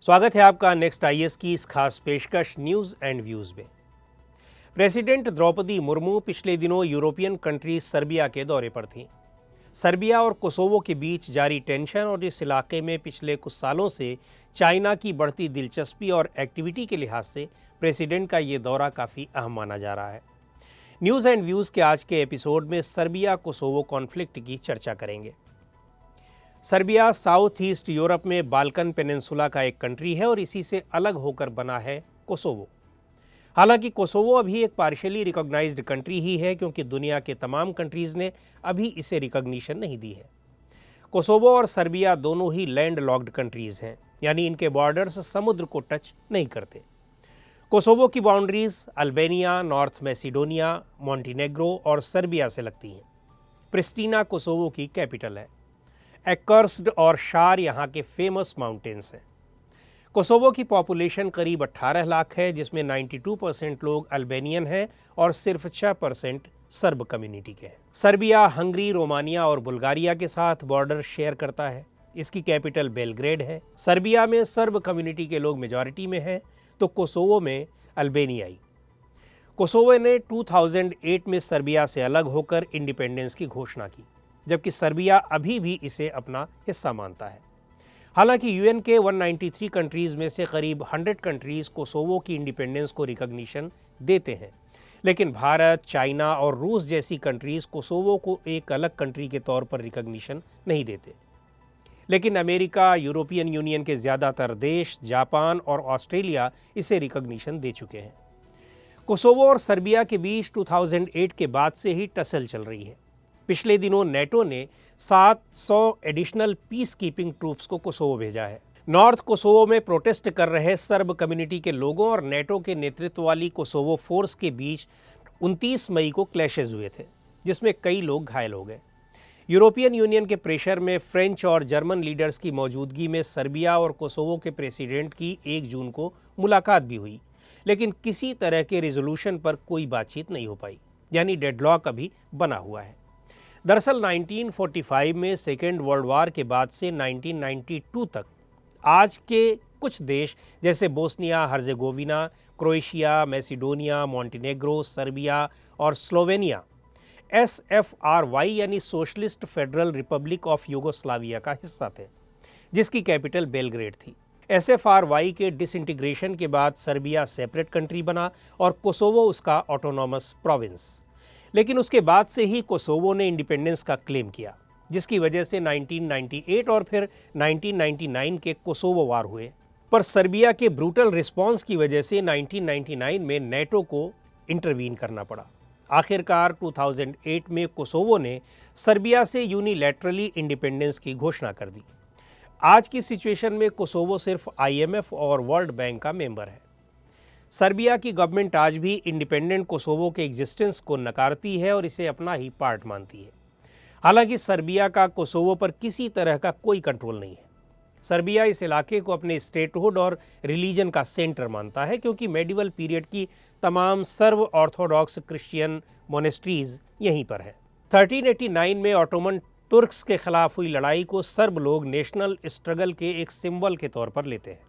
स्वागत है आपका नेक्स्ट आईएएस की इस खास पेशकश न्यूज़ एंड व्यूज़ में। प्रेसिडेंट द्रौपदी मुर्मू पिछले दिनों यूरोपियन कंट्री सर्बिया के दौरे पर थीं। सर्बिया और कोसोवो के बीच जारी टेंशन और इस इलाके में पिछले कुछ सालों से चाइना की बढ़ती दिलचस्पी और एक्टिविटी के लिहाज से प्रेसिडेंट का ये दौरा काफ़ी अहम माना जा रहा है। न्यूज़ एंड व्यूज़ के आज के एपिसोड में सर्बिया कोसोवो कॉन्फ्लिक्ट की चर्चा करेंगे। सर्बिया साउथ ईस्ट यूरोप में बाल्कन पेनिनसुला का एक कंट्री है और इसी से अलग होकर बना है कोसोवो। हालांकि कोसोवो अभी एक पार्शियली रिकॉग्नाइज्ड कंट्री ही है, क्योंकि दुनिया के तमाम कंट्रीज़ ने अभी इसे रिकॉग्निशन नहीं दी है। कोसोवो और सर्बिया दोनों ही लैंड लॉक्ड कंट्रीज़ हैं, यानी इनके बॉर्डर्स समुद्र को टच नहीं करते। कोसोवो की बाउंड्रीज अल्बानिया, नॉर्थ मैसिडोनिया, मॉन्टीनेग्रो और सर्बिया से लगती हैं। प्रिस्टीना कोसोवो की कैपिटल है। एक्कर्स्ड और शार यहाँ के फेमस माउंटेन्स हैं। कोसोवो की पॉपुलेशन करीब 18 लाख है, जिसमें 92% लोग अल्बानियन हैं और सिर्फ 6% सर्ब कम्युनिटी के हैं। सर्बिया हंगरी, रोमानिया और बुल्गारिया के साथ बॉर्डर शेयर करता है। इसकी कैपिटल बेलग्रेड है। सर्बिया में सर्ब कम्युनिटी के लोग मेजॉरिटी में हैं, तो कोसोवो में अल्बानियाई। कोसोवो ने 2008 में सर्बिया से अलग होकर इंडिपेंडेंस की घोषणा की, जबकि सर्बिया अभी भी इसे अपना हिस्सा मानता है। हालांकि यूएन के 193 कंट्रीज़ में से करीब 100 कंट्रीज़ कोसोवो की इंडिपेंडेंस को रिकॉग्निशन देते हैं, लेकिन भारत, चाइना और रूस जैसी कंट्रीज़ कोसोवो को एक अलग कंट्री के तौर पर रिकॉग्निशन नहीं देते। लेकिन अमेरिका, यूरोपियन यूनियन के ज़्यादातर देश, जापान और ऑस्ट्रेलिया इसे रिकॉग्निशन दे चुके हैं। कोसोवो और सर्बिया के बीच 2008 के बाद से ही टसल चल रही है। पिछले दिनों नेटो ने 700 एडिशनल पीस कीपिंग ट्रूप्स को कोसोवो भेजा है। नॉर्थ कोसोवो में प्रोटेस्ट कर रहे सर्ब कम्युनिटी के लोगों और नेटो के नेतृत्व वाली कोसोवो फोर्स के बीच 29 मई को क्लैशेज हुए थे, जिसमें कई लोग घायल हो गए। यूरोपियन यूनियन के प्रेशर में फ्रेंच और जर्मन लीडर्स की मौजूदगी में सर्बिया और कोसोवो के प्रेसिडेंट की 1 जून को मुलाकात भी हुई, लेकिन किसी तरह के रिजोल्यूशन पर कोई बातचीत नहीं हो पाई, यानी डेडलॉक अभी बना हुआ है। दरअसल 1945 में सेकेंड वर्ल्ड वार के बाद से 1992 तक आज के कुछ देश जैसे Bosnia Herzegovina, Croatia, Macedonia, Montenegro, Serbia और स्लोवेनिया SFRY यानी socialist federal Republic of Yugoslavia का हिस्सा थे, जिसकी कैपिटल बेलग्रेड थी। SFRY के डिसइंटीग्रेशन के बाद सर्बिया सेपरेट कंट्री बना और कोसोवो उसका ऑटोनॉमस प्रोविंस। लेकिन उसके बाद से ही कोसोवो ने इंडिपेंडेंस का क्लेम किया, जिसकी वजह से 1998 और फिर 1999 के कोसोवो वार हुए। पर सर्बिया के ब्रूटल रिस्पांस की वजह से 1999 में नेटो को इंटरवीन करना पड़ा। आखिरकार 2008 में कोसोवो ने सर्बिया से यूनिलैटरली इंडिपेंडेंस की घोषणा कर दी। आज की सिचुएशन में कोसोवो सिर्फ IMF और वर्ल्ड बैंक का मेंबर है। सर्बिया की गवर्नमेंट आज भी इंडिपेंडेंट कोसोवो के एग्जिस्टेंस को नकारती है और इसे अपना ही पार्ट मानती है। हालांकि सर्बिया का कोसोवो पर किसी तरह का कोई कंट्रोल नहीं है। सर्बिया इस इलाके को अपने स्टेटहुड और रिलीजन का सेंटर मानता है, क्योंकि मेडिवल पीरियड की तमाम सर्व ऑर्थोडॉक्स क्रिश्चियन मोनेस्ट्रीज यहीं पर है। 1389 में ऑटोमन तुर्क्स के खिलाफ हुई लड़ाई को सर्ब लोग नेशनल स्ट्रगल के एक सिंबल के तौर पर लेते हैं,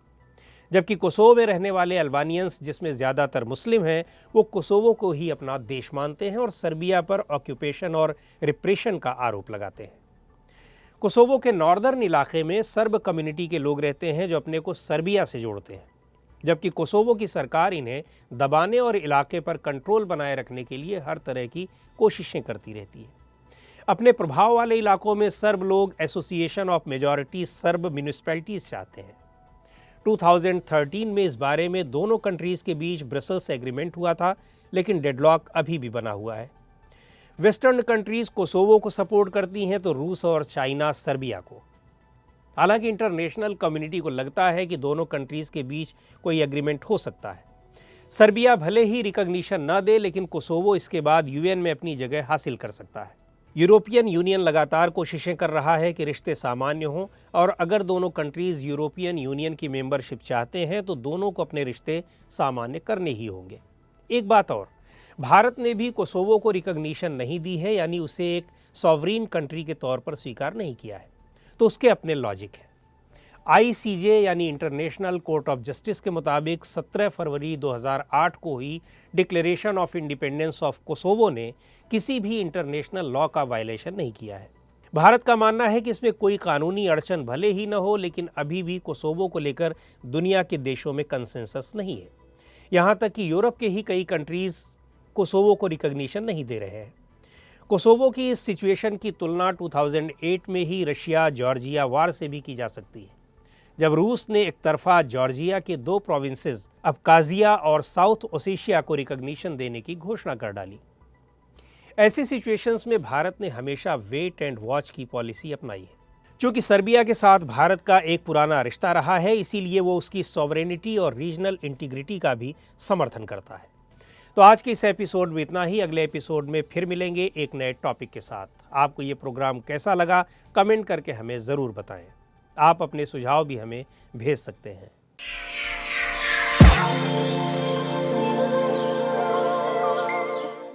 जबकि कोसोवो में रहने वाले अल्बानियंस, जिसमें ज़्यादातर मुस्लिम हैं, वो कोसोवो को ही अपना देश मानते हैं और सर्बिया पर ऑक्यूपेशन और रिप्रेशन का आरोप लगाते हैं। कोसोवो के नॉर्दर्न इलाके में सर्ब कम्युनिटी के लोग रहते हैं, जो अपने को सर्बिया से जोड़ते हैं, जबकि कोसोवो की सरकार इन्हें दबाने और इलाके पर कंट्रोल बनाए रखने के लिए हर तरह की कोशिशें करती रहती है। अपने प्रभाव वाले इलाकों में सर्ब लोग association of majority SERB municipalities चाहते हैं। 2013 में इस बारे में दोनों कंट्रीज़ के बीच ब्रसेल्स एग्रीमेंट हुआ था, लेकिन डेडलॉक अभी भी बना हुआ है। वेस्टर्न कंट्रीज़ कोसोवो को सपोर्ट करती हैं, तो रूस और चाइना सर्बिया को। हालांकि इंटरनेशनल कम्युनिटी को लगता है कि दोनों कंट्रीज़ के बीच कोई एग्रीमेंट हो सकता है। सर्बिया भले ही रिकॉग्निशन न दे, लेकिन कोसोवो इसके बाद यूएन में अपनी जगह हासिल कर सकता है। यूरोपियन यूनियन लगातार कोशिशें कर रहा है कि रिश्ते सामान्य हों, और अगर दोनों कंट्रीज़ यूरोपियन यूनियन की मेंबरशिप चाहते हैं तो दोनों को अपने रिश्ते सामान्य करने ही होंगे। एक बात और, भारत ने भी कोसोवो को रिकॉग्निशन नहीं दी है, यानी उसे एक सॉवरीन कंट्री के तौर पर स्वीकार नहीं किया है, तो उसके अपने लॉजिक है। आईसीजे यानी इंटरनेशनल कोर्ट ऑफ जस्टिस के मुताबिक 17 फरवरी 2008 को ही declaration of independence of Kosovo ने किसी भी इंटरनेशनल लॉ का वायलेशन नहीं किया है। भारत का मानना है कि इसमें कोई कानूनी अड़चन भले ही न हो, लेकिन अभी भी कोसोवो को लेकर दुनिया के देशों में कंसेंसस नहीं है। यहाँ तक कि यूरोप के ही कई कंट्रीज कोसोवो को रिकॉग्निशन नहीं दे रहे हैं। कोसोवो की इस सिचुएशन की तुलना 2008 में ही रशिया जॉर्जिया वार से भी की जा सकती है, जब रूस ने एक तरफा जॉर्जिया के 2 प्रोविंसेस अब्खाज़िया और साउथ ओसेशिया को रिकॉग्निशन देने की घोषणा कर डाली। ऐसी सिचुएशंस में भारत ने हमेशा वेट एंड वॉच की पॉलिसी अपनाई है। चूंकि सर्बिया के साथ भारत का एक पुराना रिश्ता रहा है, इसीलिए वो उसकी सॉवरेनिटी और रीजनल इंटीग्रिटी का भी समर्थन करता है। तो आज के इस एपिसोड में इतना ही। अगले एपिसोड में फिर मिलेंगे एक नए टॉपिक के साथ। आपको ये प्रोग्राम कैसा लगा कमेंट करके हमें ज़रूर बताएं। आप अपने सुझाव भी हमें भेज सकते हैं।